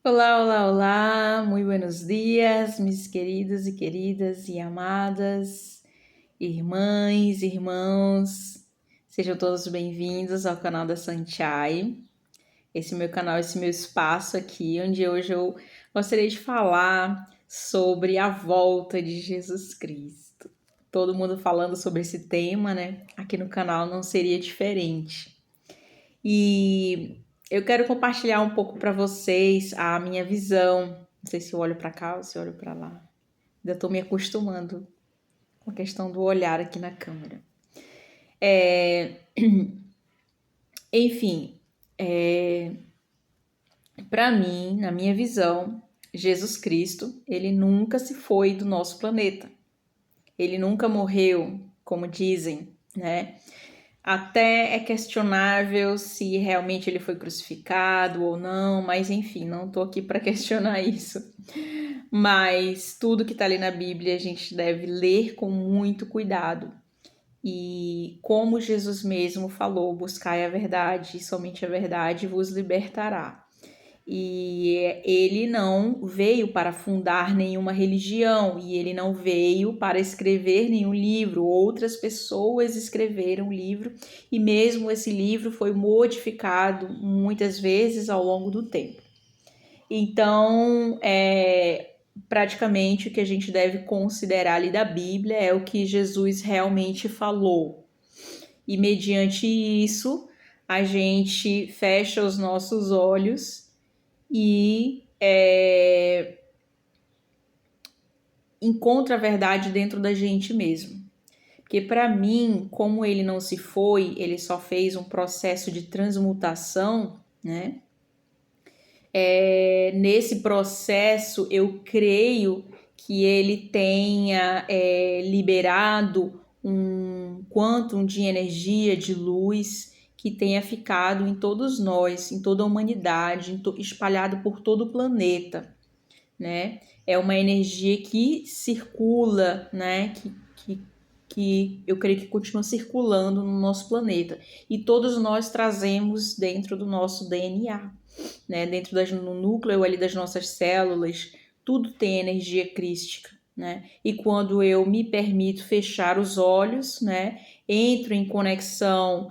Olá, olá, olá, muito buenos dias, meus queridas e amadas, irmãs, irmãos, sejam todos bem-vindos ao canal da Sanchai, esse meu canal, esse meu espaço aqui, onde hoje eu gostaria de falar sobre a volta de Jesus Cristo. Todo mundo falando sobre esse tema, né? Aqui no canal não seria diferente. E eu quero compartilhar um pouco para vocês a minha visão. Não sei se eu olho para cá ou se eu olho para lá. Ainda estou me acostumando com a questão do olhar aqui na câmera. Enfim, para mim, na minha visão, Jesus Cristo, ele nunca se foi do nosso planeta. Ele nunca morreu, como dizem, né? Até é questionável se realmente ele foi crucificado ou não, mas enfim, não estou aqui para questionar isso. Mas tudo que está ali na Bíblia a gente deve ler com muito cuidado. E como Jesus mesmo falou, buscai a verdade, e somente a verdade vos libertará. E ele não veio para fundar nenhuma religião, e ele não veio para escrever nenhum livro. Outras pessoas escreveram o livro, e mesmo esse livro foi modificado muitas vezes ao longo do tempo. Então, praticamente o que a gente deve considerar ali da Bíblia é o que Jesus realmente falou. E mediante isso, a gente fecha os nossos olhos e encontra a verdade dentro da gente mesmo. Porque para mim, como ele não se foi, ele só fez um processo de transmutação, né? Nesse processo, eu creio que ele tenha liberado um quantum de energia, de luz, que tenha ficado em todos nós, em toda a humanidade, espalhado por todo o planeta, né? É uma energia que circula, né? Que eu creio que continua circulando no nosso planeta. E todos nós trazemos dentro do nosso DNA, né? Dentro no núcleo ali das nossas células, tudo tem energia crística, né? E quando eu me permito fechar os olhos, né? Entro em conexão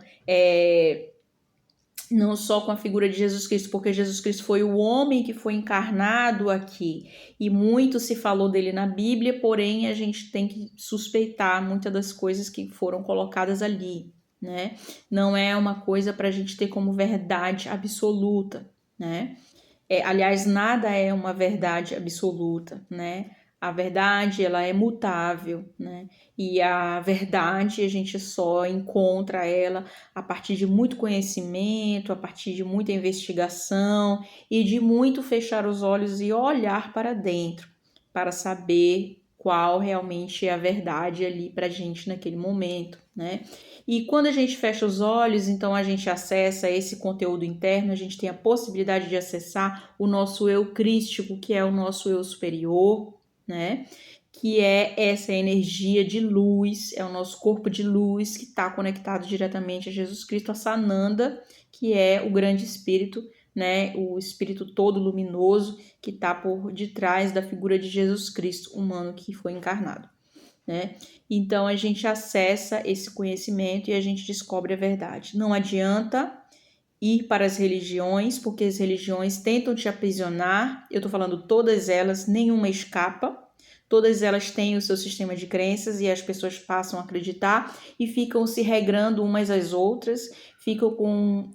não só com a figura de Jesus Cristo, porque Jesus Cristo foi o homem que foi encarnado aqui, e muito se falou dele na Bíblia, porém a gente tem que suspeitar muitas das coisas que foram colocadas ali, né? Não é uma coisa para a gente ter como verdade absoluta, né? Aliás, nada é uma verdade absoluta, né? A verdade, ela é mutável, né? E a verdade, a gente só encontra ela a partir de muito conhecimento, a partir de muita investigação e de muito fechar os olhos e olhar para dentro, para saber qual realmente é a verdade ali para a gente naquele momento, né? E quando a gente fecha os olhos, então a gente acessa esse conteúdo interno, a gente tem a possibilidade de acessar o nosso eu crístico, que é o nosso eu superior, né? Que é essa energia de luz, é o nosso corpo de luz que está conectado diretamente a Jesus Cristo, a Sananda, que é o grande espírito, né? O espírito todo luminoso que está por detrás da figura de Jesus Cristo, humano que foi encarnado, né? Então a gente acessa esse conhecimento e a gente descobre a verdade. Não adianta ir para as religiões, porque as religiões tentam te aprisionar. Eu estou falando todas elas, nenhuma escapa. Todas elas têm o seu sistema de crenças e as pessoas passam a acreditar e ficam se regrando umas às outras, ficam com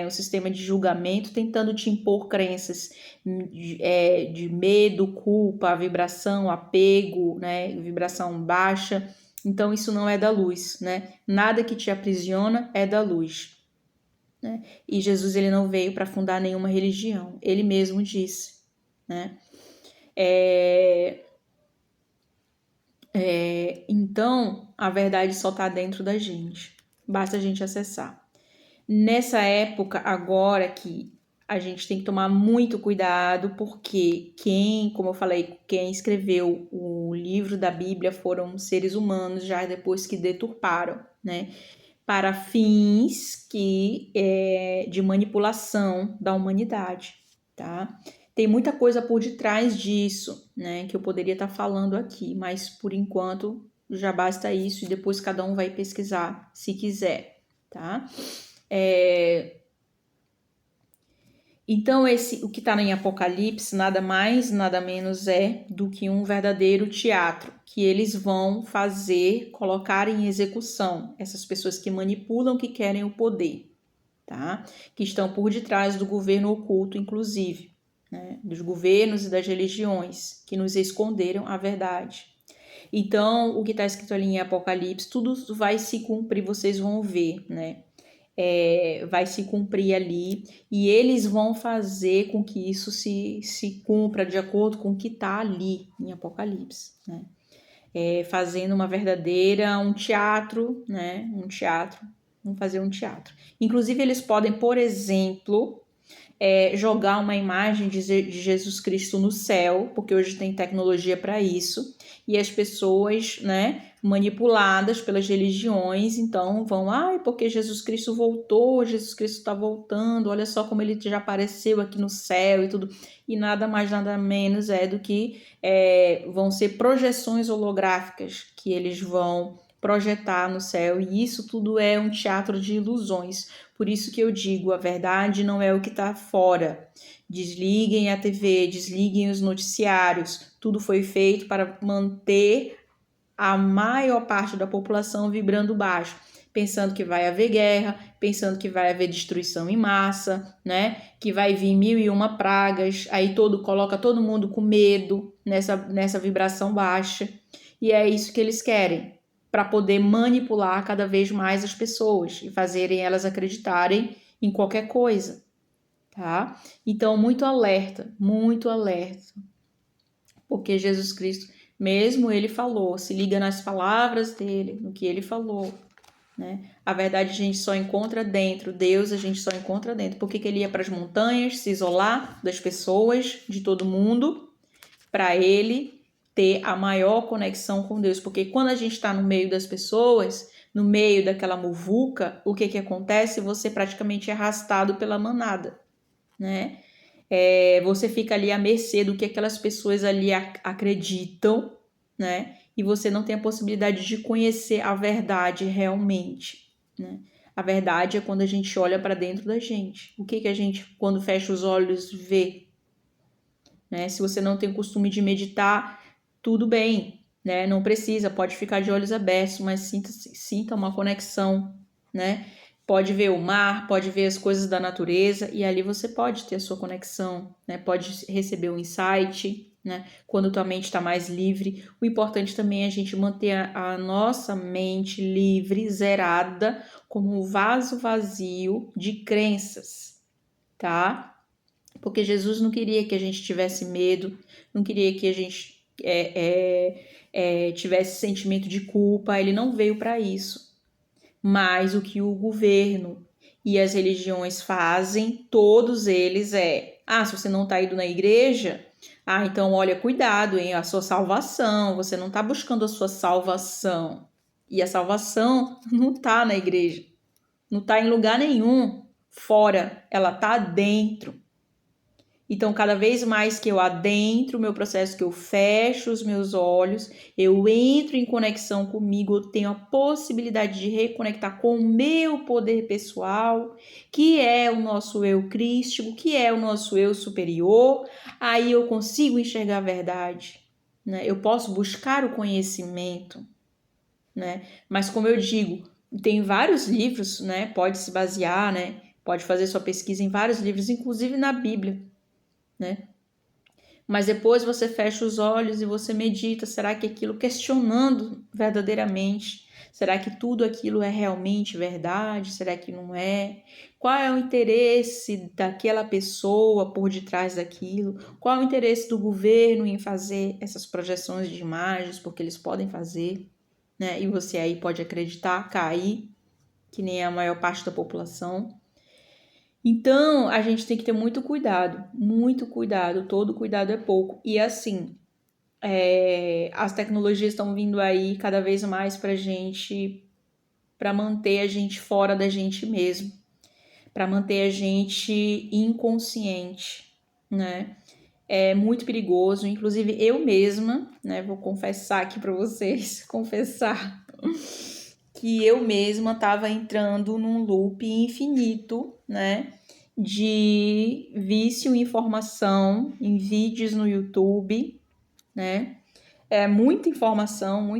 um sistema de julgamento, tentando te impor crenças de medo, culpa, vibração, apego, né, vibração baixa. Então isso não é da luz, né? Nada que te aprisiona é da luz, né? E Jesus, ele não veio para fundar nenhuma religião, ele mesmo disse, né? Então, a verdade só está dentro da gente, basta a gente acessar. Nessa época, agora que a gente tem que tomar muito cuidado, porque como eu falei, quem escreveu o livro da Bíblia foram seres humanos já depois que deturparam, né? Para fins de manipulação da humanidade, tá? Tem muita coisa por detrás disso, né, que eu poderia estar falando aqui, mas por enquanto já basta isso e depois cada um vai pesquisar se quiser, tá? Então, o que está em Apocalipse nada mais, nada menos é do que um verdadeiro teatro que eles vão fazer, colocar em execução. Essas pessoas que manipulam, que querem o poder, tá? Que estão por detrás do governo oculto, inclusive, né? Dos governos e das religiões que nos esconderam a verdade. Então, o que está escrito ali em Apocalipse, tudo vai se cumprir, vocês vão ver, né? Vai se cumprir ali e eles vão fazer com que isso se cumpra de acordo com o que está ali em Apocalipse, né? Fazendo um teatro, né? Um teatro, vamos fazer um teatro. Inclusive, eles podem, por exemplo, jogar uma imagem de Jesus Cristo no céu, porque hoje tem tecnologia para isso, e as pessoas, né, manipuladas pelas religiões, então vão, porque Jesus Cristo voltou, Jesus Cristo está voltando, olha só como ele já apareceu aqui no céu e tudo, e nada mais, nada menos do que vão ser projeções holográficas que eles vão projetar no céu, e isso tudo é um teatro de ilusões. Por isso que eu digo, a verdade não é o que está fora. Desliguem a TV, desliguem os noticiários. Tudo foi feito para manter a maior parte da população vibrando baixo, pensando que vai haver guerra, pensando que vai haver destruição em massa, né? Que vai vir 1001 pragas, aí coloca todo mundo com medo nessa vibração baixa. E é isso que eles querem, para poder manipular cada vez mais as pessoas e fazerem elas acreditarem em qualquer coisa, tá? Então, muito alerta, porque Jesus Cristo, mesmo ele falou, se liga nas palavras dele, no que ele falou, né? A verdade a gente só encontra dentro, Deus a gente só encontra dentro. Por que ele ia para as montanhas, se isolar das pessoas, de todo mundo, para ele ter a maior conexão com Deus? Porque quando a gente está no meio das pessoas, no meio daquela muvuca, o que acontece? Você praticamente é arrastado pela manada, né? Você fica ali à mercê do que aquelas pessoas ali acreditam, né? E você não tem a possibilidade de conhecer a verdade realmente, né? A verdade é quando a gente olha para dentro da gente. O que a gente, quando fecha os olhos, vê, né? Se você não tem costume de meditar, tudo bem, né? Não precisa, pode ficar de olhos abertos, mas sinta uma conexão, né? Pode ver o mar, pode ver as coisas da natureza e ali você pode ter a sua conexão, né? Pode receber um insight, né? Quando tua mente está mais livre. O importante também é a gente manter a nossa mente livre, zerada, como um vaso vazio de crenças, tá? Porque Jesus não queria que a gente tivesse medo, não queria que a gente tivesse sentimento de culpa, ele não veio para isso. Mas o que o governo e as religiões fazem, todos eles se você não está indo na igreja, então olha, cuidado, hein, a sua salvação, você não está buscando a sua salvação. E a salvação não está na igreja, não está em lugar nenhum fora, ela está dentro. Então, cada vez mais que eu adentro o meu processo, que eu fecho os meus olhos, eu entro em conexão comigo, eu tenho a possibilidade de reconectar com o meu poder pessoal, que é o nosso eu crístico, que é o nosso eu superior. Aí eu consigo enxergar a verdade, né? Eu posso buscar o conhecimento, né? Mas como eu digo, tem vários livros, né? Pode se basear, né? Pode fazer sua pesquisa em vários livros, inclusive na Bíblia, né? Mas depois você fecha os olhos e você medita, será que aquilo, questionando verdadeiramente, será que tudo aquilo é realmente verdade? Será que não é? Qual é o interesse daquela pessoa por detrás daquilo? Qual é o interesse do governo em fazer essas projeções de imagens, porque eles podem fazer, né? E você aí pode acreditar, cair, que nem a maior parte da população. Então, a gente tem que ter muito cuidado, todo cuidado é pouco. E assim, as tecnologias estão vindo aí cada vez mais para manter a gente fora da gente mesmo, para manter a gente inconsciente, né? é muito perigoso. Inclusive, eu mesma, né, vou confessar aqui para vocês, confessar que eu mesma estava entrando num loop infinito, né, de vício em informação, em vídeos no YouTube, né? É muita informação,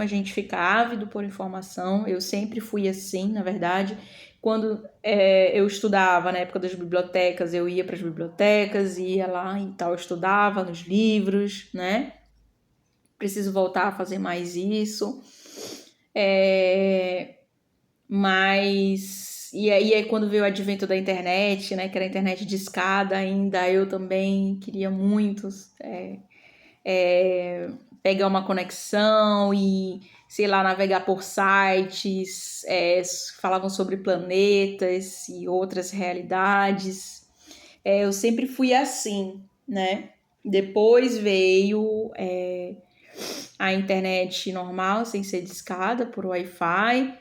a gente fica ávido por informação. Eu sempre fui assim, na verdade. Quando eu estudava, na época das bibliotecas, eu ia para as bibliotecas, ia lá e tal, estudava nos livros, né? Preciso voltar a fazer mais isso. Mas... E aí, quando veio o advento da internet, né? Que era a internet de escada ainda, eu também queria muito... pegar uma conexão e, sei lá, navegar por sites, falavam sobre planetas e outras realidades. Eu sempre fui assim, né? Depois veio a internet normal, sem ser discada, por Wi-Fi.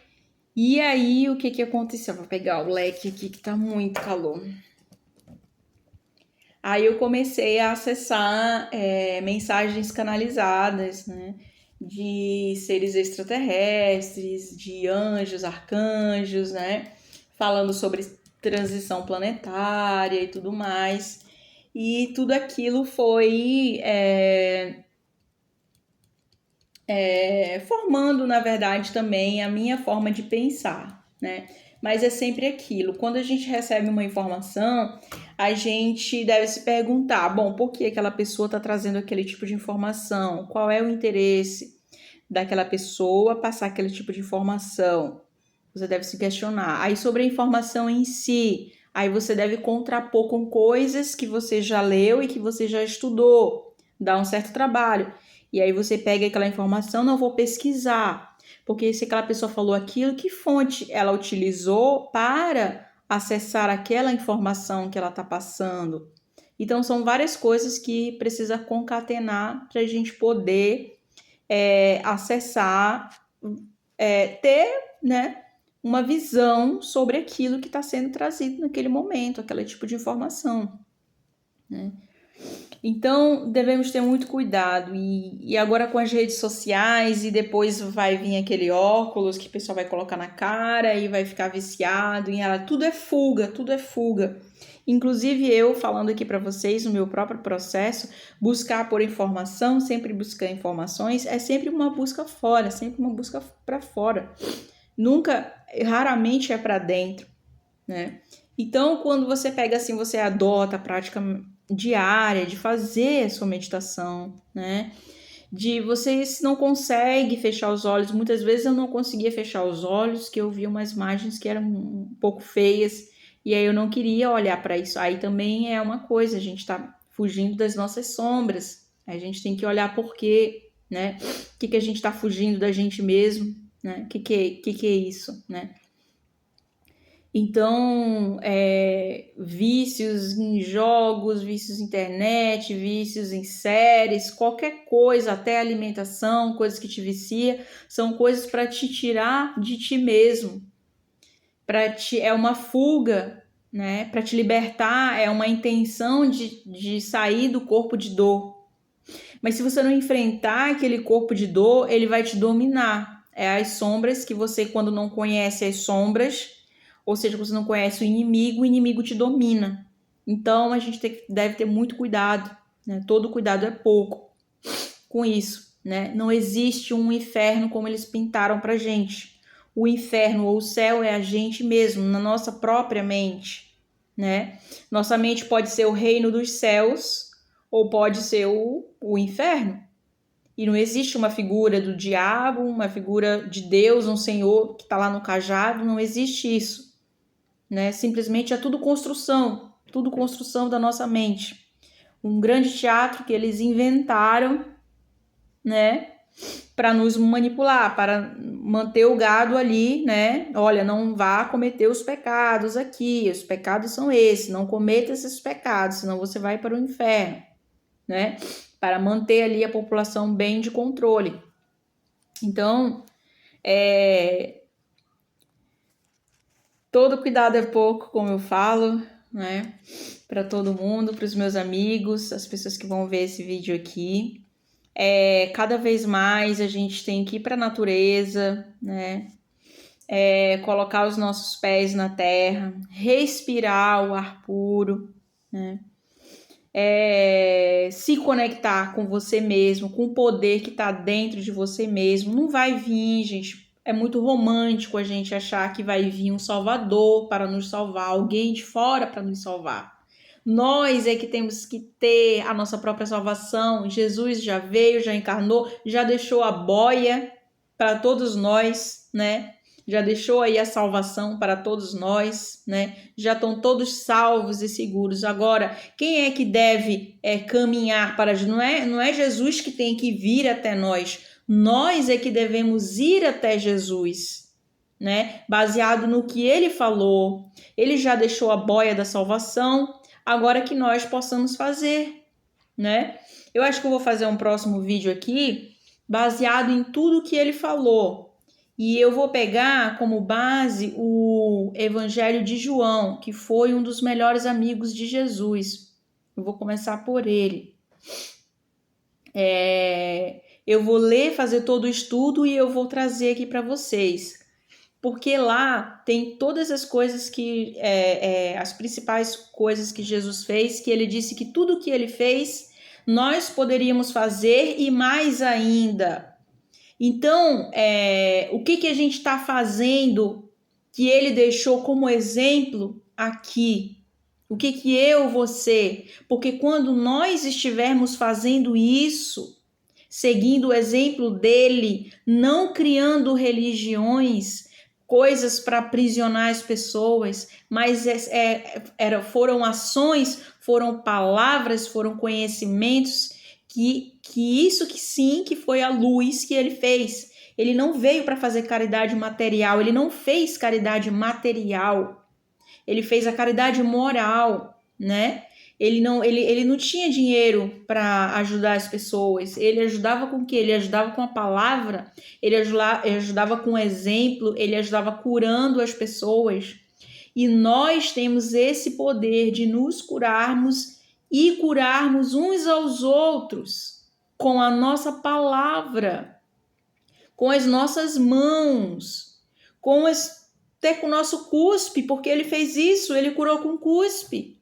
E aí, o que aconteceu? Vou pegar o leque aqui que tá muito calor. Aí eu comecei a acessar mensagens canalizadas, né? De seres extraterrestres, de anjos, arcanjos, né? Falando sobre transição planetária e tudo mais. E tudo aquilo foi formando, na verdade, também a minha forma de pensar, né? Mas é sempre aquilo. Quando a gente recebe uma informação, a gente deve se perguntar, bom, por que aquela pessoa está trazendo aquele tipo de informação? Qual é o interesse daquela pessoa passar aquele tipo de informação? Você deve se questionar. Aí sobre a informação em si, aí você deve contrapor com coisas que você já leu e que você já estudou. Dá um certo trabalho. E aí você pega aquela informação, não vou pesquisar. Porque se aquela pessoa falou aquilo, que fonte ela utilizou para acessar aquela informação que ela está passando? Então, são várias coisas que precisa concatenar para a gente poder acessar, ter, né, uma visão sobre aquilo que está sendo trazido naquele momento, aquele tipo de informação, né? Então, devemos ter muito cuidado. E agora com as redes sociais, e depois vai vir aquele óculos que o pessoal vai colocar na cara e vai ficar viciado em ela. Tudo é fuga, tudo é fuga. Inclusive eu, falando aqui para vocês, no meu próprio processo, buscar por informação, sempre buscar informações, é sempre uma busca fora, sempre uma busca para fora. Nunca, raramente é para dentro, né? Então, quando você pega assim, você adota a prática diária de fazer a sua meditação, né? De você se não consegue fechar os olhos. Muitas vezes eu não conseguia fechar os olhos, que eu via umas imagens que eram um pouco feias e aí eu não queria olhar para isso. Aí também é uma coisa, a gente está fugindo das nossas sombras. A gente tem que olhar por quê, né? O que a gente está fugindo da gente mesmo, né? O que é isso, né? Então, vícios em jogos, vícios em internet, vícios em séries, qualquer coisa, até alimentação, coisas que te vicia, são coisas para te tirar de ti mesmo. É uma fuga, né? Para te libertar, é uma intenção de sair do corpo de dor. Mas se você não enfrentar aquele corpo de dor, ele vai te dominar. É as sombras que você, quando não conhece as sombras, ou seja, você não conhece o inimigo te domina. Então a gente deve ter muito cuidado, né? Todo cuidado é pouco com isso, né? Não existe um inferno como eles pintaram pra gente. O inferno ou o céu é a gente mesmo, na nossa própria mente, né? Nossa mente pode ser o reino dos céus ou pode ser o inferno. E não existe uma figura do diabo, uma figura de Deus, um Senhor que está lá no cajado, não existe isso, né? Simplesmente é tudo construção da nossa mente. Um grande teatro que eles inventaram, né? Para nos manipular, para manter o gado ali, né? Olha, não vá cometer os pecados aqui, os pecados são esses, não cometa esses pecados, senão você vai para o inferno, né? Para manter ali a população bem de controle. Então, todo cuidado é pouco, como eu falo, né? Para todo mundo, para os meus amigos, as pessoas que vão ver esse vídeo aqui. Cada vez mais a gente tem que ir para a natureza, né? Colocar os nossos pés na terra, respirar o ar puro, né? Se conectar com você mesmo, com o poder que está dentro de você mesmo. Não vai vir, gente. É muito romântico a gente achar que vai vir um salvador para nos salvar, alguém de fora para nos salvar. Nós é que temos que ter a nossa própria salvação. Jesus já veio, já encarnou, já deixou a boia para todos nós, né? Já deixou aí a salvação para todos nós, né? Já estão todos salvos e seguros. Agora, quem é que deve caminhar para Jesus? Não é Jesus que tem que vir até nós. Nós é que devemos ir até Jesus, né? Baseado no que ele falou. Ele já deixou a boia da salvação, agora que nós possamos fazer, né? Eu acho que eu vou fazer um próximo vídeo aqui baseado em tudo que ele falou. E eu vou pegar como base o Evangelho de João, que foi um dos melhores amigos de Jesus. Eu vou começar por ele. Eu vou ler, fazer todo o estudo e eu vou trazer aqui para vocês. Porque lá tem todas as coisas que, as principais coisas que Jesus fez, que ele disse que tudo que ele fez, nós poderíamos fazer e mais ainda. Então, o que a gente está fazendo que ele deixou como exemplo aqui? O que eu, você? Porque quando nós estivermos fazendo isso, seguindo o exemplo dele, não criando religiões, coisas para aprisionar as pessoas, mas foram ações, foram palavras, foram conhecimentos que isso que sim, que foi a luz que ele fez. Ele não veio para fazer caridade material, ele não fez caridade material, ele fez a caridade moral, né? Ele não tinha dinheiro para ajudar as pessoas, ele ajudava com o quê? Ele ajudava com a palavra, ele ajudava com o exemplo, ele ajudava curando as pessoas. E nós temos esse poder de nos curarmos e curarmos uns aos outros com a nossa palavra, com as nossas mãos, até com o nosso cuspe, porque ele fez isso, ele curou com cuspe,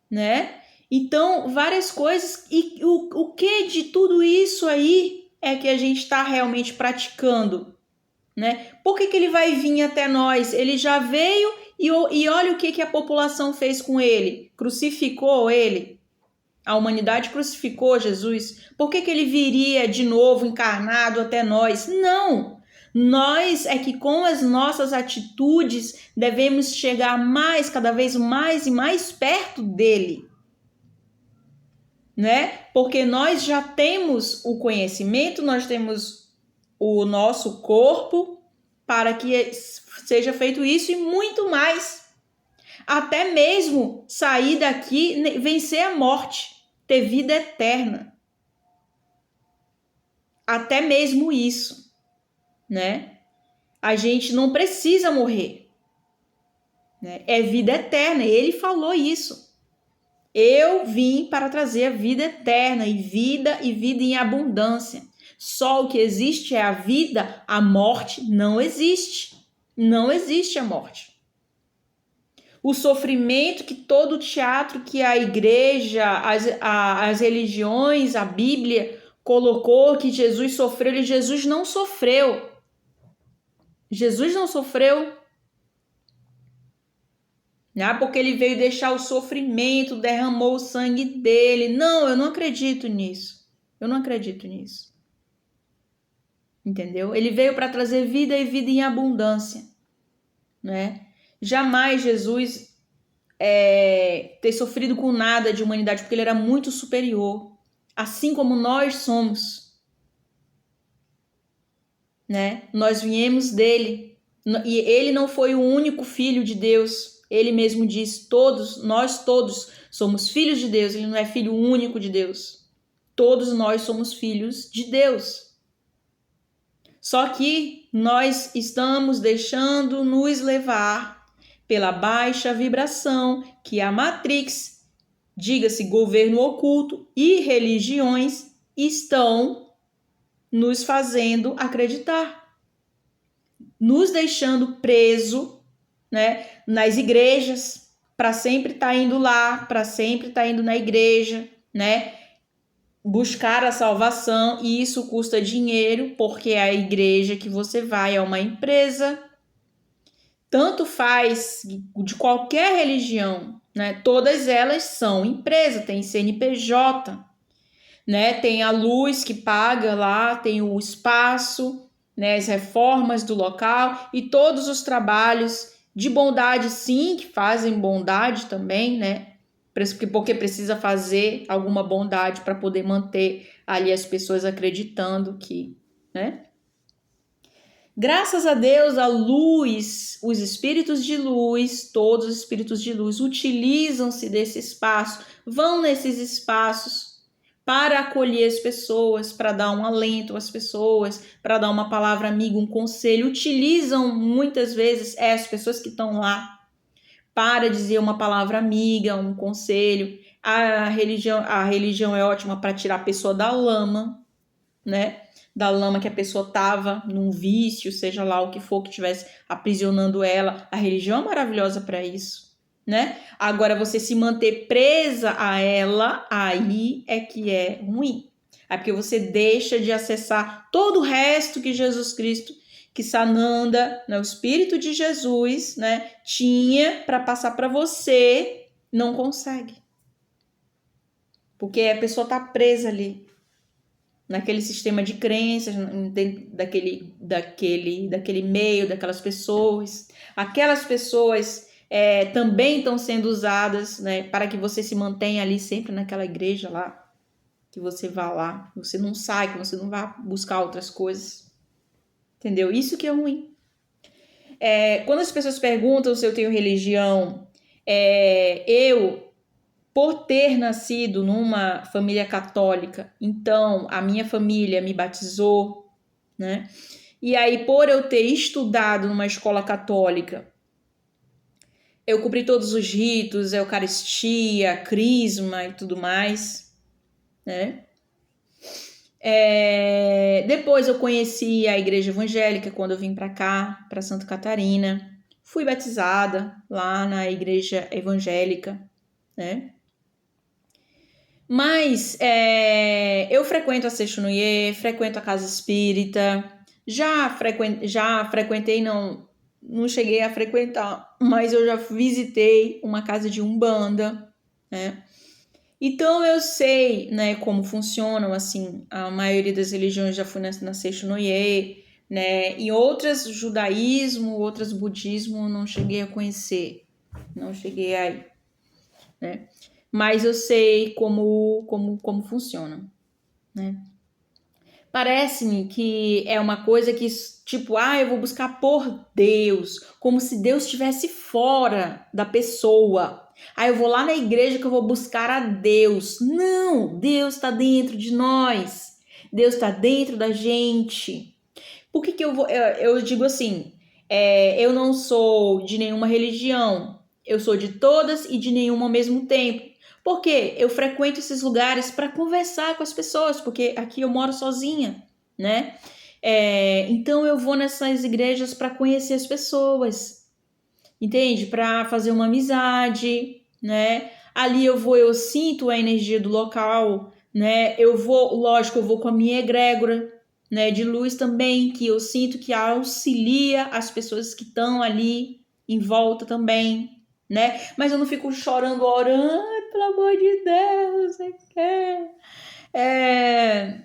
né? Então, várias coisas. E o que de tudo isso aí é que a gente está realmente praticando, né? Por que ele vai vir até nós? Ele já veio e olha o que a população fez com ele. Crucificou ele. A humanidade crucificou Jesus. Por que ele viria de novo encarnado até nós? Não! Nós é que com as nossas atitudes devemos chegar cada vez mais e mais perto dele, né? Porque nós já temos o conhecimento, nós temos o nosso corpo para que seja feito isso e muito mais. Até mesmo sair daqui, vencer a morte, ter vida eterna. Até mesmo isso, né? A gente não precisa morrer, né? É vida eterna, ele falou isso. Eu vim para trazer a vida eterna e vida em abundância. Só o que existe é a vida, a morte não existe. Não existe a morte. O sofrimento que todo teatro que a igreja, as religiões, a Bíblia colocou que Jesus sofreu, Jesus não sofreu. Jesus não sofreu. Porque ele veio deixar o sofrimento, derramou o sangue dele. Não, eu não acredito nisso. Eu não acredito nisso. Entendeu? Ele veio para trazer vida e vida em abundância, né? Jamais Jesus ter sofrido com nada de humanidade, porque ele era muito superior, assim como nós somos, né? Nós viemos dele, e ele não foi o único filho de Deus. Ele mesmo diz, nós todos somos filhos de Deus. Ele não é filho único de Deus. Todos nós somos filhos de Deus. Só que nós estamos deixando nos levar pela baixa vibração que a Matrix, diga-se governo oculto e religiões, estão nos fazendo acreditar, nos deixando preso, né, nas igrejas, para sempre estar indo lá, para sempre estar indo na igreja, né, buscar a salvação, e isso custa dinheiro, porque a igreja que você vai é uma empresa. Tanto faz de qualquer religião, né? Todas elas são empresa, tem CNPJ, né? Tem a luz que paga lá, tem o espaço, né? As reformas do local e todos os trabalhos de bondade, sim, que fazem bondade também, né? Porque precisa fazer alguma bondade para poder manter ali as pessoas acreditando que, né? Graças a Deus, a luz, os espíritos de luz, todos os espíritos de luz utilizam-se desse espaço, vão nesses espaços para acolher as pessoas, para dar um alento às pessoas, para dar uma palavra amiga, um conselho. Utilizam muitas vezes as pessoas que estão lá para dizer uma palavra amiga, um conselho. A religião é ótima para tirar a pessoa da lama, né? Da lama que a pessoa estava, num vício, seja lá o que for que estivesse aprisionando ela. A religião é maravilhosa para isso, né? Agora, você se manter presa a ela, aí é que é ruim. É porque você deixa de acessar todo o resto que Jesus Cristo, que Sananda, né, o Espírito de Jesus, né, tinha para passar para você, não consegue. Porque a pessoa está presa ali, naquele sistema de crenças, daquele meio, daquelas pessoas. Aquelas pessoas também estão sendo usadas, né, para que você se mantenha ali sempre naquela igreja lá, que você vá lá, você não sai, que você não vá buscar outras coisas. Entendeu? Isso que é ruim. Quando as pessoas perguntam se eu tenho religião, por ter nascido numa família católica, então a minha família me batizou, né? E aí, por eu ter estudado numa escola católica, eu cumpri todos os ritos, Eucaristia, Crisma e tudo mais, né? Depois eu conheci a igreja evangélica quando eu vim para cá, para Santa Catarina. Fui batizada lá na igreja evangélica, né? Mas eu frequento a Seixonoye, frequento a Casa Espírita, já frequentei, não cheguei a frequentar, mas eu já visitei uma casa de Umbanda, né? Então eu sei, né, como funcionam, assim, a maioria das religiões. Já fui na Seixonoye, né? E outras, judaísmo, outras budismo, não cheguei a conhecer, não cheguei aí, né? Mas eu sei como funciona, né? Parece-me que é uma coisa que, tipo, eu vou buscar por Deus, como se Deus estivesse fora da pessoa. Eu vou lá na igreja que eu vou buscar a Deus. Não, Deus está dentro de nós. Deus está dentro da gente. Por que eu digo assim, eu não sou de nenhuma religião, eu sou de todas e de nenhuma ao mesmo tempo. Porque eu frequento esses lugares para conversar com as pessoas, porque aqui eu moro sozinha, né? Então eu vou nessas igrejas para conhecer as pessoas, entende? Para fazer uma amizade, né? Ali eu sinto a energia do local, né? Eu vou com a minha egrégora, né, de luz também, que eu sinto que auxilia as pessoas que estão ali em volta também, né? Mas eu não fico chorando, orando, pelo amor de Deus,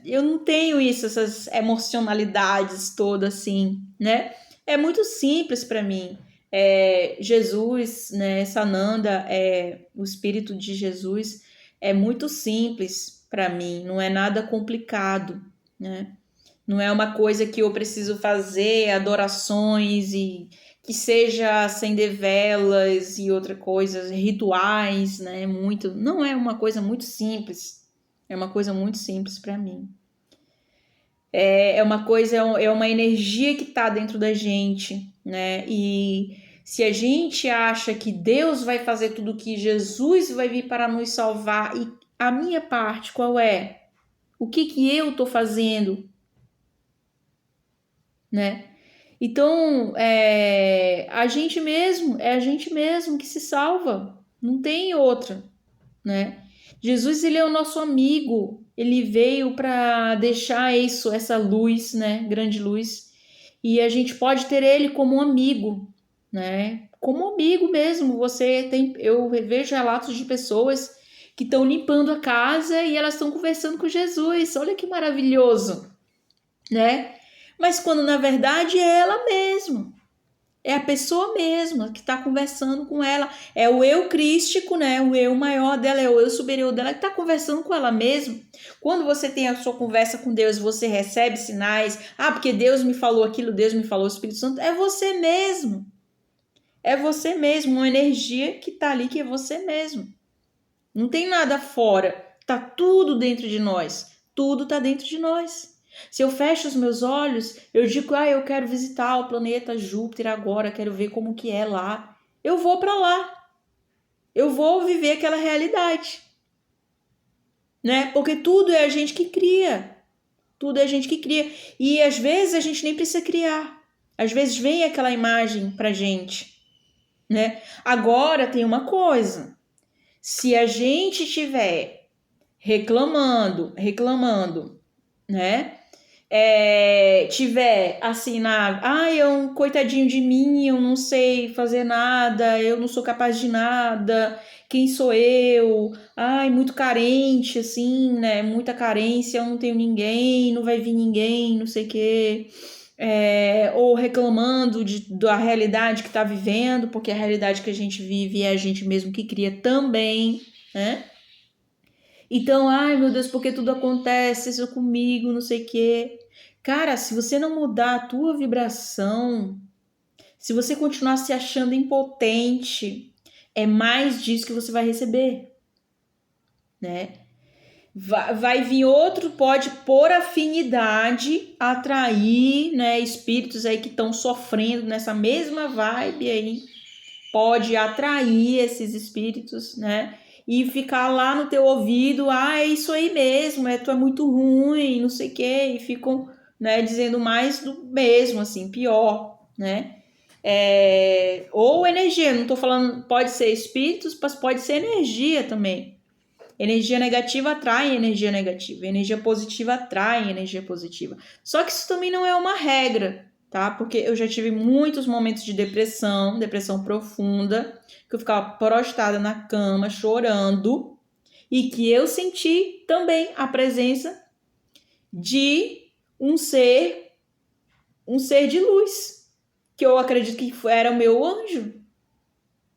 eu não tenho essas emocionalidades todas assim, né? É muito simples para mim. Jesus, né, Sananda, o Espírito de Jesus é muito simples para mim, não é nada complicado, né? Não é uma coisa que eu preciso fazer adorações e que seja acender velas e outra coisa, rituais, né? Não é uma coisa muito simples. É uma coisa muito simples para mim. É uma energia que está dentro da gente, né? E se a gente acha que Deus vai fazer tudo, que Jesus vai vir para nos salvar, e a minha parte qual é? O que eu estou fazendo, né? Então, é a gente mesmo que se salva, não tem outra, né? Jesus, ele é o nosso amigo, ele veio para deixar isso, essa luz, né? Grande luz, e a gente pode ter ele como um amigo, né? Como amigo mesmo. Eu vejo relatos de pessoas que estão limpando a casa e elas estão conversando com Jesus. Olha que maravilhoso, né? Mas quando na verdade é ela mesma. É a pessoa mesma que está conversando com ela. É o eu crístico, né? O eu maior dela, é o eu superior dela que está conversando com ela mesma. Quando você tem a sua conversa com Deus, você recebe sinais. Ah, porque Deus me falou aquilo, Deus me falou, o Espírito Santo. É você mesmo. É você mesmo, uma energia que está ali, que é você mesmo. Não tem nada fora. Tá tudo dentro de nós. Tudo está dentro de nós. Se eu fecho os meus olhos, eu digo, eu quero visitar o planeta Júpiter agora, quero ver como que é lá. Eu vou para lá. Eu vou viver aquela realidade. Né? Porque tudo é a gente que cria. Tudo é a gente que cria. E às vezes a gente nem precisa criar. Às vezes vem aquela imagem pra gente, né? Agora tem uma coisa. Se a gente estiver reclamando, né? Tiver assim é um coitadinho de mim, eu não sei fazer nada, eu não sou capaz de nada, quem sou eu? Ai, muito carente, assim, né? Muita carência, eu não tenho ninguém, não vai vir ninguém, não sei o quê. Ou reclamando da realidade que está vivendo, porque a realidade que a gente vive é a gente mesmo que cria também, né? Então, ai meu Deus, porque tudo acontece isso comigo, não sei o quê. Cara, se você não mudar a tua vibração, se você continuar se achando impotente, é mais disso que você vai receber, né? Vai vir outro, pode por afinidade atrair, né, espíritos aí que estão sofrendo nessa mesma vibe aí, pode atrair esses espíritos, né? E ficar lá no teu ouvido, é isso aí mesmo, tu é muito ruim, não sei o quê, e ficam, né, dizendo mais do mesmo, assim, pior, né? Ou energia, não tô falando, pode ser espíritos, mas pode ser energia também. Energia negativa atrai energia negativa, energia positiva atrai energia positiva. Só que isso também não é uma regra, tá? Porque eu já tive muitos momentos de depressão profunda, que eu ficava prostrada na cama, chorando, e que eu senti também a presença de um ser de luz, que eu acredito que era o meu anjo,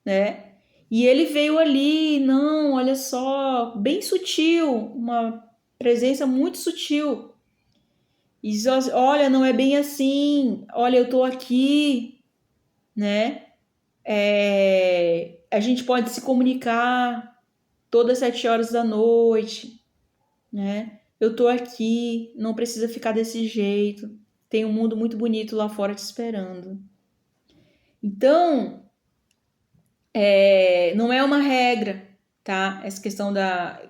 né? E ele veio ali, não, olha só, bem sutil, uma presença muito sutil. E diz, olha, não é bem assim, olha, eu tô aqui, né? A gente pode se comunicar todas 7 horas da noite, né? Eu tô aqui, não precisa ficar desse jeito. Tem um mundo muito bonito lá fora te esperando. Então, não é uma regra, tá? Essa questão da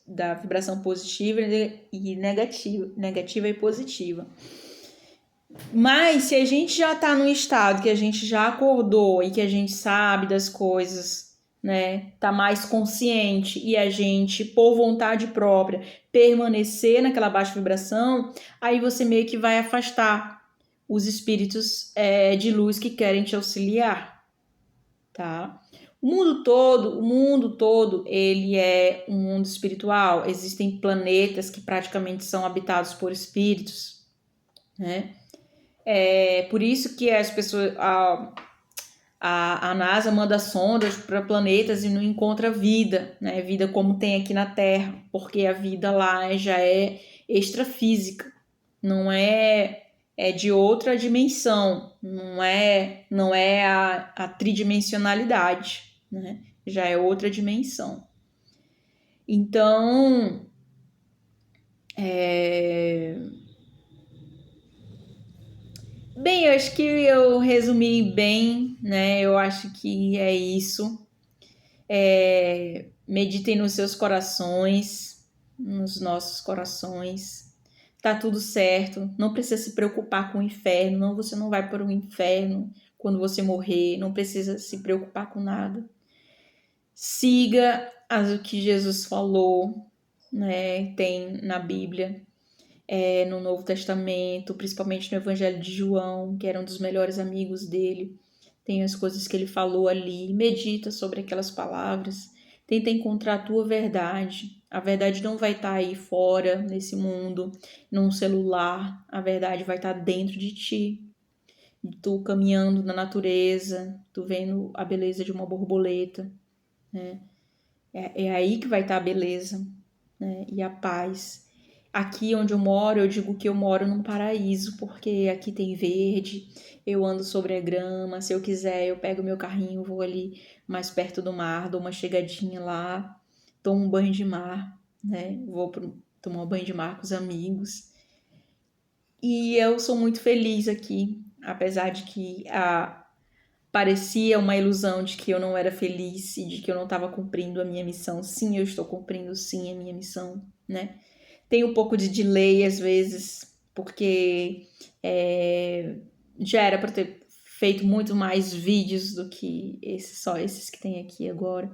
da vibração positiva e negativa e positiva. Mas se a gente já tá num estado que a gente já acordou e que a gente sabe das coisas, né? Tá mais consciente e a gente, por vontade própria, permanecer naquela baixa vibração, aí você meio que vai afastar os espíritos de luz que querem te auxiliar, tá? O mundo todo, ele é um mundo espiritual. Existem planetas que praticamente são habitados por espíritos, né? Por isso que as pessoas, a NASA manda sondas para planetas e não encontra vida, né? Vida como tem aqui na Terra, porque a vida lá já é extrafísica, não é de outra dimensão, não é a tridimensionalidade, né? Já é outra dimensão. Então, Bem, eu acho que eu resumi bem, né? Eu acho que é isso. Meditem nos seus corações, nos nossos corações. Tá tudo certo. Não precisa se preocupar com o inferno. Não, você não vai para o inferno quando você morrer. Não precisa se preocupar com nada. Siga o que Jesus falou, né? Tem na Bíblia, no Novo Testamento, principalmente no Evangelho de João, que era um dos melhores amigos dele. Tem as coisas que ele falou ali. Medita sobre aquelas palavras. Tenta encontrar a tua verdade. A verdade não vai estar aí fora, nesse mundo, num celular. A verdade vai estar dentro de ti. Tu caminhando na natureza, tu vendo a beleza de uma borboleta, né? É aí que vai estar a beleza, né? E a paz. Aqui onde eu moro, eu digo que eu moro num paraíso, porque aqui tem verde, eu ando sobre a grama, se eu quiser eu pego meu carrinho, vou ali mais perto do mar, dou uma chegadinha lá, tomo um banho de mar, né? Vou tomar um banho de mar com os amigos. E eu sou muito feliz aqui, apesar de que parecia uma ilusão de que eu não era feliz e de que eu não estava cumprindo a minha missão. Sim, eu estou cumprindo sim a minha missão, né? Tem um pouco de delay às vezes, porque já era para ter feito muito mais vídeos do que só esses que tem aqui agora.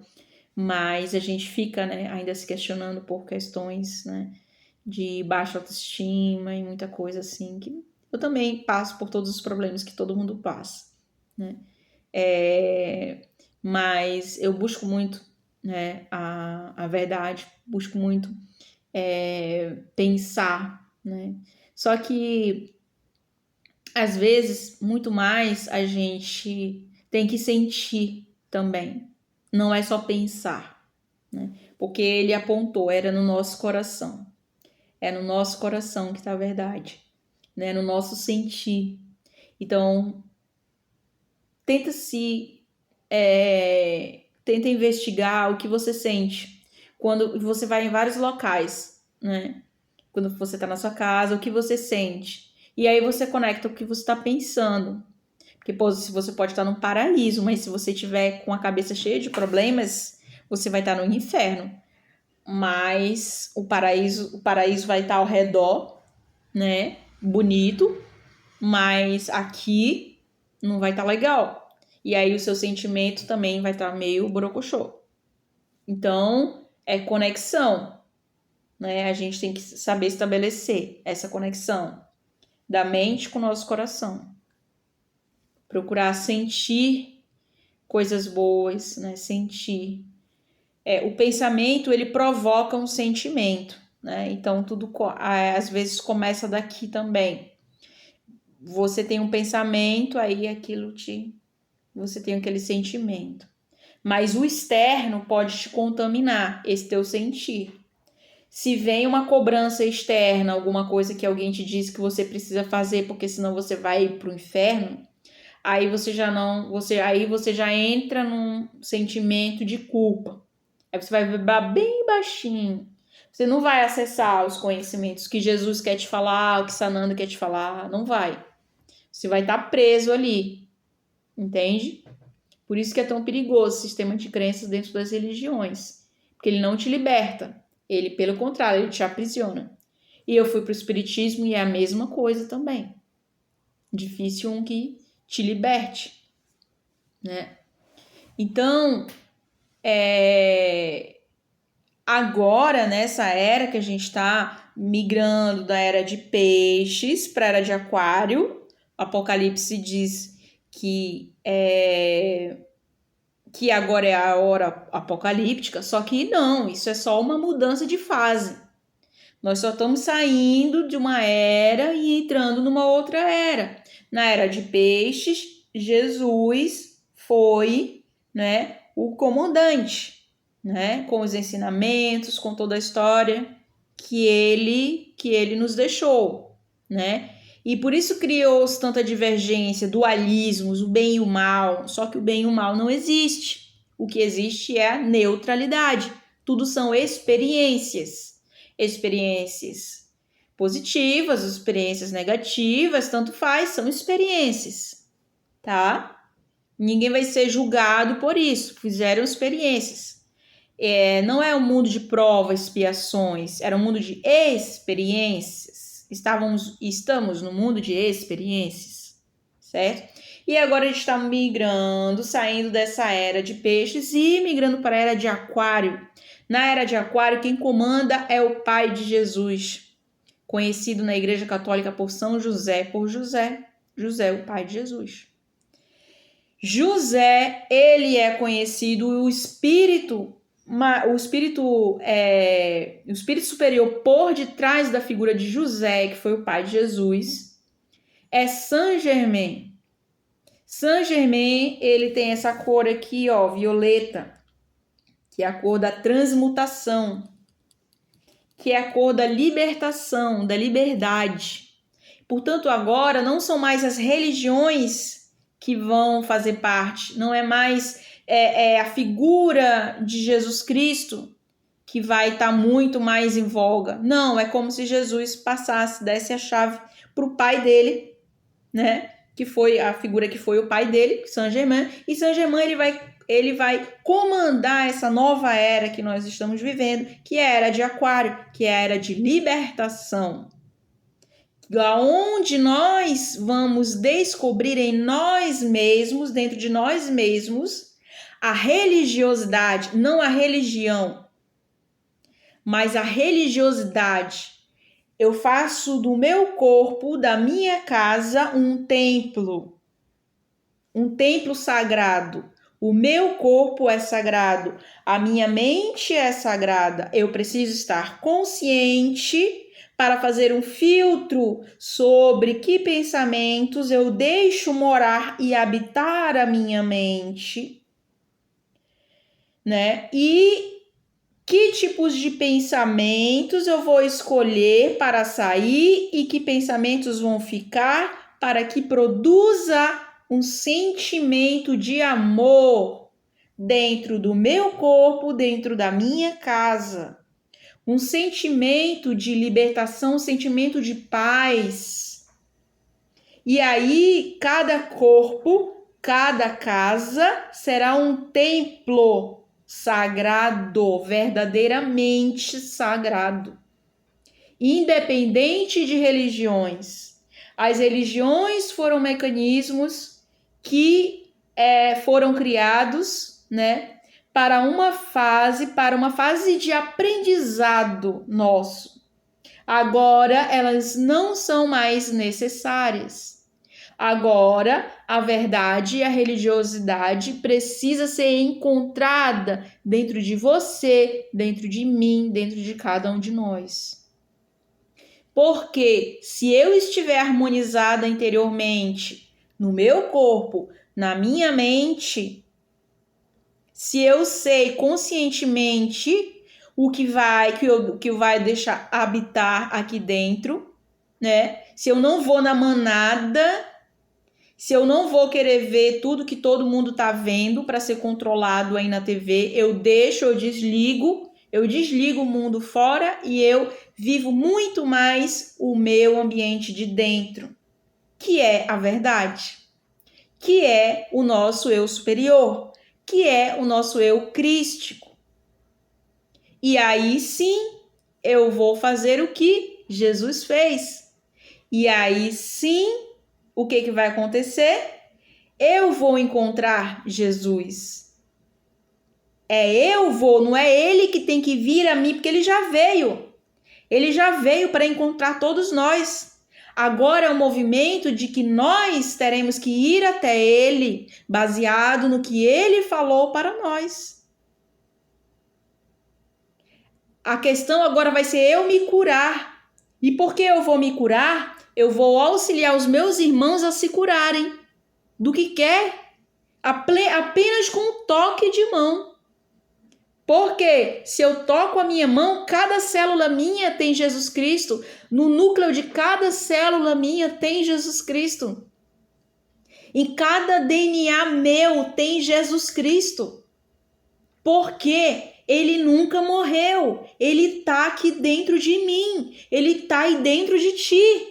Mas a gente fica, né, ainda se questionando por questões, né, de baixa autoestima e muita coisa assim, que eu também passo por todos os problemas que todo mundo passa, né? Mas eu busco muito, né, a verdade, busco muito pensar, né? Só que às vezes muito mais a gente tem que sentir também. Não é só pensar, né? Porque ele apontou, era no nosso coração. É no nosso coração que está a verdade, né? No nosso sentir. Então, tenta tenta investigar o que você sente quando você vai em vários locais, né? Quando você está na sua casa, o que você sente. E aí você conecta o que você está pensando. Porque, pô, se você pode estar num paraíso, mas se você tiver com a cabeça cheia de problemas, você vai estar no inferno. Mas o paraíso vai estar ao redor, né? Bonito, mas aqui não vai estar legal. E aí o seu sentimento também vai estar meio brocochô. Então, é conexão, né? A gente tem que saber estabelecer essa conexão da mente com o nosso coração. Procurar sentir coisas boas, né? Sentir. O pensamento, ele provoca um sentimento, né? Então, tudo às vezes começa daqui também. Você tem um pensamento, aí você tem aquele sentimento. Mas o externo pode te contaminar, esse teu sentir. Se vem uma cobrança externa, alguma coisa que alguém te diz que você precisa fazer, porque senão você vai para o inferno, aí você já entra num sentimento de culpa. Aí você vai vibrar bem baixinho. Você não vai acessar os conhecimentos que Jesus quer te falar, o que Sananda quer te falar, não vai. Você vai estar preso ali, entende? Por isso que é tão perigoso o sistema de crenças dentro das religiões, porque ele não te liberta, ele, pelo contrário, ele te aprisiona. E eu fui para o espiritismo e é a mesma coisa também. Difícil um que te liberte, né? Então, agora, nessa era que a gente está migrando da era de peixes para a era de aquário, o Apocalipse diz que agora é a hora apocalíptica, só que não, isso é só uma mudança de fase. Nós só estamos saindo de uma era e entrando numa outra era. Na era de peixes, Jesus foi, né, o comandante, né, com os ensinamentos, com toda a história que ele nos deixou, né? E por isso criou-se tanta divergência, dualismos, o bem e o mal. Só que o bem e o mal não existe. O que existe é a neutralidade. Tudo são experiências. Experiências positivas, experiências negativas, tanto faz, são experiências, tá? Ninguém vai ser julgado por isso, fizeram experiências. Não é um mundo de provas, expiações, era um mundo de experiências. Estamos no mundo de experiências, certo? E agora a gente está migrando, saindo dessa era de peixes e migrando para a era de aquário. Na era de aquário, quem comanda é o pai de Jesus, conhecido na Igreja Católica por São José, José, o pai de Jesus. José, ele é conhecido o espírito superior por detrás da figura de José, que foi o pai de Jesus, é Saint Germain. Saint Germain, ele tem essa cor aqui, ó, violeta, que é a cor da transmutação, que é a cor da libertação, da liberdade. Portanto, agora não são mais as religiões que vão fazer parte, não é mais a figura de Jesus Cristo que vai estar muito mais em voga. Não, é como se Jesus desse a chave para o pai dele, né? Que foi a figura que foi o pai dele, Saint Germain, e Saint Germain ele vai comandar essa nova era que nós estamos vivendo, que é a era de aquário, que é a era de libertação, onde nós vamos descobrir em nós mesmos, dentro de nós mesmos, a religiosidade, não a religião, mas a religiosidade. Eu faço do meu corpo, da minha casa, um templo sagrado. O meu corpo é sagrado, a minha mente é sagrada. Eu preciso estar consciente para fazer um filtro sobre que pensamentos eu deixo morar e habitar a minha mente, né? E que tipos de pensamentos eu vou escolher para sair e que pensamentos vão ficar para que produza um sentimento de amor dentro do meu corpo, dentro da minha casa. Um sentimento de libertação, um sentimento de paz. E aí, cada corpo, cada casa será um templo sagrado, verdadeiramente sagrado. Independente de religiões. As religiões foram mecanismos que foram criados, né, para uma fase de aprendizado nosso. Agora elas não são mais necessárias. Agora a verdade e a religiosidade precisa ser encontrada dentro de você, dentro de mim, dentro de cada um de nós. Porque se eu estiver harmonizada interiormente, no meu corpo, na minha mente, se eu sei conscientemente o que vai deixar habitar aqui dentro, né? Se eu não vou na manada, se eu não vou querer ver tudo que todo mundo tá vendo para ser controlado aí na TV, eu desligo o mundo fora e eu vivo muito mais o meu ambiente de dentro, que é a verdade, que é o nosso eu superior, que é o nosso eu crístico. E aí sim, eu vou fazer o que Jesus fez. E aí sim, o que vai acontecer? Eu vou encontrar Jesus. Não é ele que tem que vir a mim, porque ele já veio. Ele já veio para encontrar todos nós. Agora é um movimento de que nós teremos que ir até ele, baseado no que ele falou para nós. A questão agora vai ser eu me curar. E por que eu vou me curar? Eu vou auxiliar os meus irmãos a se curarem do que quer, apenas com um toque de mão. Porque se eu toco a minha mão, cada célula minha tem Jesus Cristo. No núcleo de cada célula minha tem Jesus Cristo. Em cada DNA meu tem Jesus Cristo. Porque Ele nunca morreu. Ele está aqui dentro de mim. Ele está aí dentro de ti.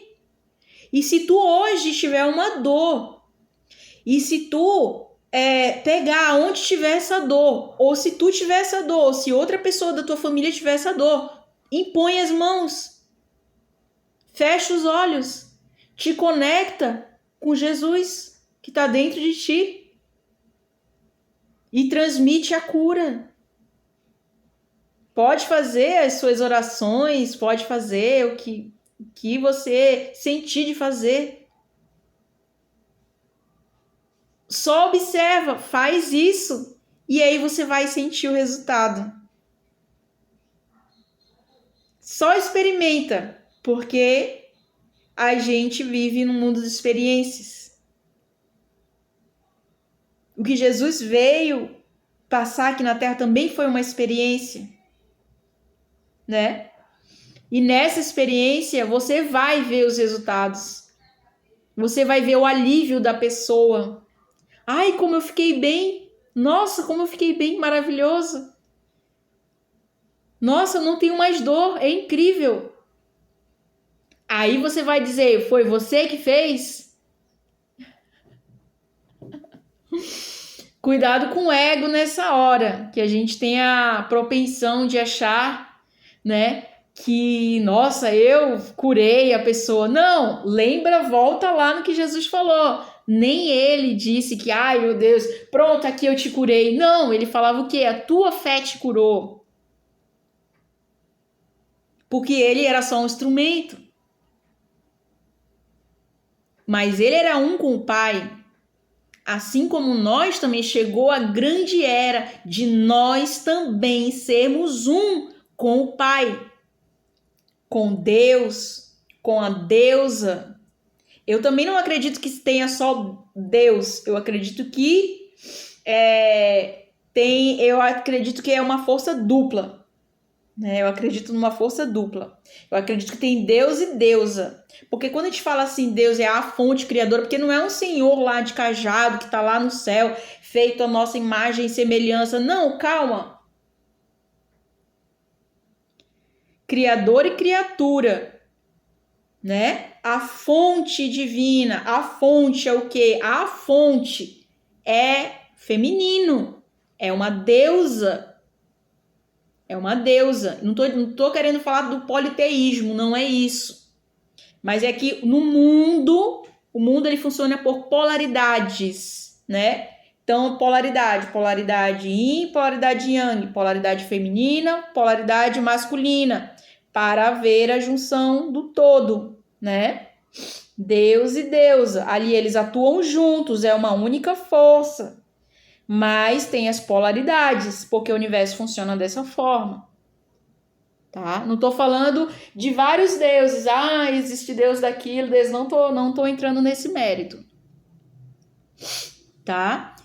E se tu hoje tiver uma dor, e se tu pegar onde tiver essa dor, ou se tu tiver essa dor, ou se outra pessoa da tua família tiver essa dor, impõe as mãos, fecha os olhos, te conecta com Jesus que está dentro de ti e transmite a cura. Pode fazer as suas orações, pode fazer o que você sentir de fazer. Só observa, faz isso e aí você vai sentir o resultado. Só experimenta, porque a gente vive num mundo de experiências. O que Jesus veio passar aqui na Terra também foi uma experiência, né? E nessa experiência você vai ver os resultados. Você vai ver o alívio da pessoa. Ai, como eu fiquei bem. Nossa, como eu fiquei bem, maravilhoso. Nossa, eu não tenho mais dor, é incrível. Aí você vai dizer, foi você que fez? Cuidado com o ego nessa hora, que a gente tem a propensão de achar, né, que, nossa, eu curei a pessoa. Não, lembra, volta lá no que Jesus falou. Nem ele disse que, ai meu Deus, pronto, aqui eu te curei. Não, ele falava o quê? A tua fé te curou. Porque ele era só um instrumento. Mas ele era um com o Pai. Assim como nós também chegou a grande era de nós também sermos um com o Pai. Com Deus, com a deusa. Eu também não acredito que tenha só Deus. Eu acredito que eu acredito que é uma força dupla. Né? Eu acredito numa força dupla. Eu acredito que tem Deus e deusa. Porque quando a gente fala assim, Deus é a fonte criadora, porque não é um senhor lá de cajado que está lá no céu, feito a nossa imagem e semelhança. Não, calma. Criador e criatura, né? A fonte divina, a fonte é o quê? A fonte é feminino, é uma deusa. É uma deusa. Não tô querendo falar do politeísmo, não é isso. Mas é que no mundo, o mundo ele funciona por polaridades, né? Então, polaridade yin, polaridade yang, polaridade feminina, polaridade masculina, para haver a junção do todo, né? Deus e deusa, ali eles atuam juntos, é uma única força, mas tem as polaridades, porque o universo funciona dessa forma, tá? Não tô falando de vários deuses, existe Deus daquilo, Deus, não tô entrando nesse mérito, tá?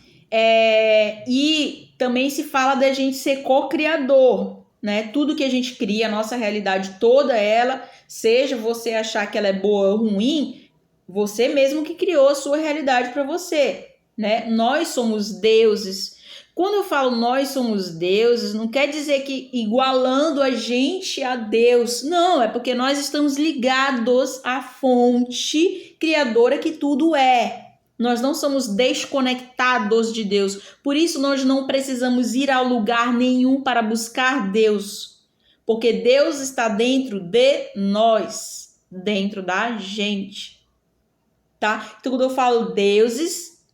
E também se fala da gente ser co-criador, né? Tudo que a gente cria, a nossa realidade toda ela, seja você achar que ela é boa ou ruim, você mesmo que criou a sua realidade para você, né? Nós somos deuses. Quando eu falo nós somos deuses, não quer dizer que igualando a gente a Deus. Não, é porque nós estamos ligados à fonte criadora que tudo é. Nós não somos desconectados de Deus. Por isso, nós não precisamos ir a lugar nenhum para buscar Deus. Porque Deus está dentro de nós, dentro da gente. Tá? Então, quando eu falo deuses,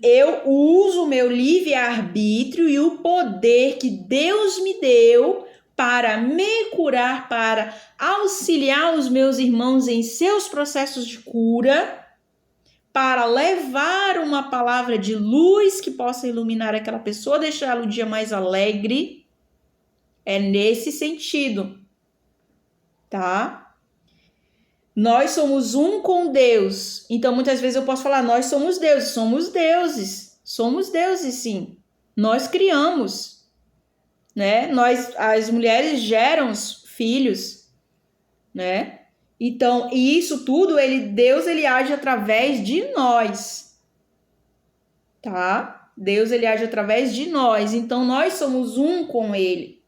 eu uso o meu livre-arbítrio e o poder que Deus me deu para me curar, para auxiliar os meus irmãos em seus processos de cura, para levar uma palavra de luz que possa iluminar aquela pessoa, deixar o dia mais alegre. É nesse sentido, tá? Nós somos um com Deus. Então, muitas vezes eu posso falar, nós somos deuses. Somos deuses. Somos deuses, sim. Nós criamos, né? As mulheres geram os filhos, né? Então, e isso tudo, Deus age através de nós, tá? Deus, ele age através de nós, então nós somos um com ele.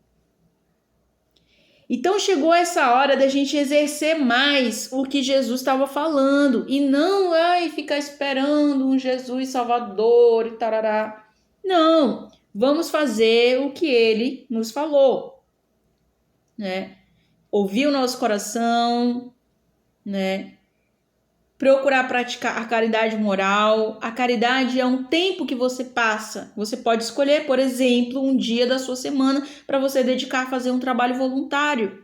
Então chegou essa hora da gente exercer mais o que Jesus estava falando e não ficar esperando um Jesus Salvador e tarará. Não, vamos fazer o que ele nos falou, né? Ouvir o nosso coração, né? Procurar praticar a caridade moral. A caridade é um tempo que você passa. Você pode escolher, por exemplo, um dia da sua semana para você dedicar a fazer um trabalho voluntário.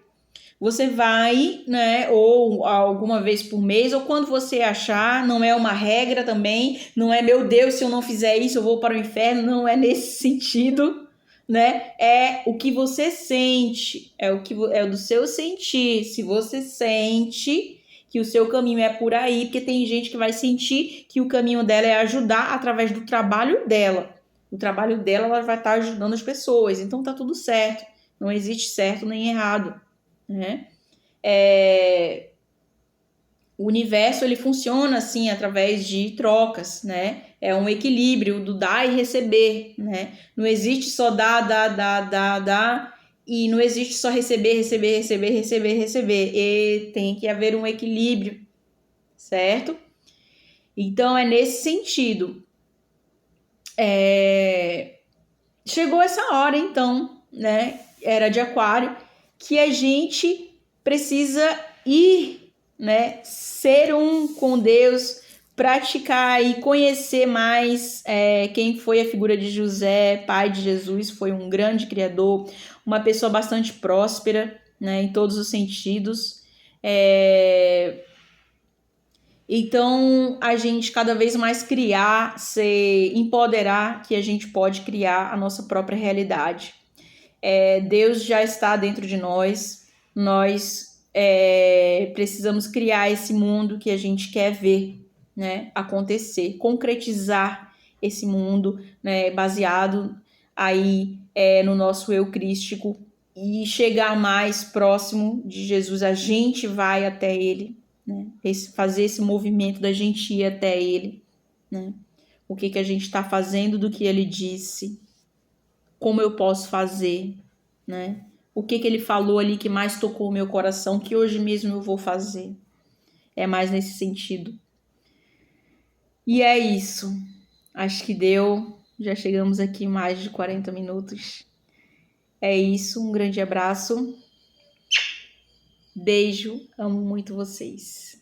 Você vai, né, ou alguma vez por mês, ou quando você achar, não é uma regra também, não é, meu Deus, se eu não fizer isso eu vou para o inferno, não é nesse sentido, né? É o que você sente, é do seu sentir. Se você sente que o seu caminho é por aí, porque tem gente que vai sentir que o caminho dela é ajudar através do trabalho dela. O trabalho dela, ela vai estar ajudando as pessoas, então tá tudo certo. Não existe certo nem errado, né? O universo, ele funciona assim através de trocas, né? É um equilíbrio do dar e receber, né? Não existe só dar, e não existe só receber. E tem que haver um equilíbrio, certo? Então é nesse sentido. Chegou essa hora, então, né? Era de Aquário, que a gente precisa ir, né? Ser um com Deus, praticar e conhecer mais quem foi a figura de José, pai de Jesus. Foi um grande criador, uma pessoa bastante próspera, né? Em todos os sentidos. Então, a gente cada vez mais empoderar que a gente pode criar a nossa própria realidade. Deus já está dentro de nós, nós precisamos criar esse mundo que a gente quer ver, né, acontecer, concretizar esse mundo, né, baseado aí no nosso eu crístico e chegar mais próximo de Jesus. A gente vai até ele, né, fazer esse movimento da gente ir até ele, né, o que a gente está fazendo do que ele disse, como eu posso fazer, né? O que ele falou ali que mais tocou o meu coração, que hoje mesmo eu vou fazer. É mais nesse sentido. E é isso. Acho que deu. Já chegamos aqui mais de 40 minutos. É isso. Um grande abraço. Beijo. Amo muito vocês.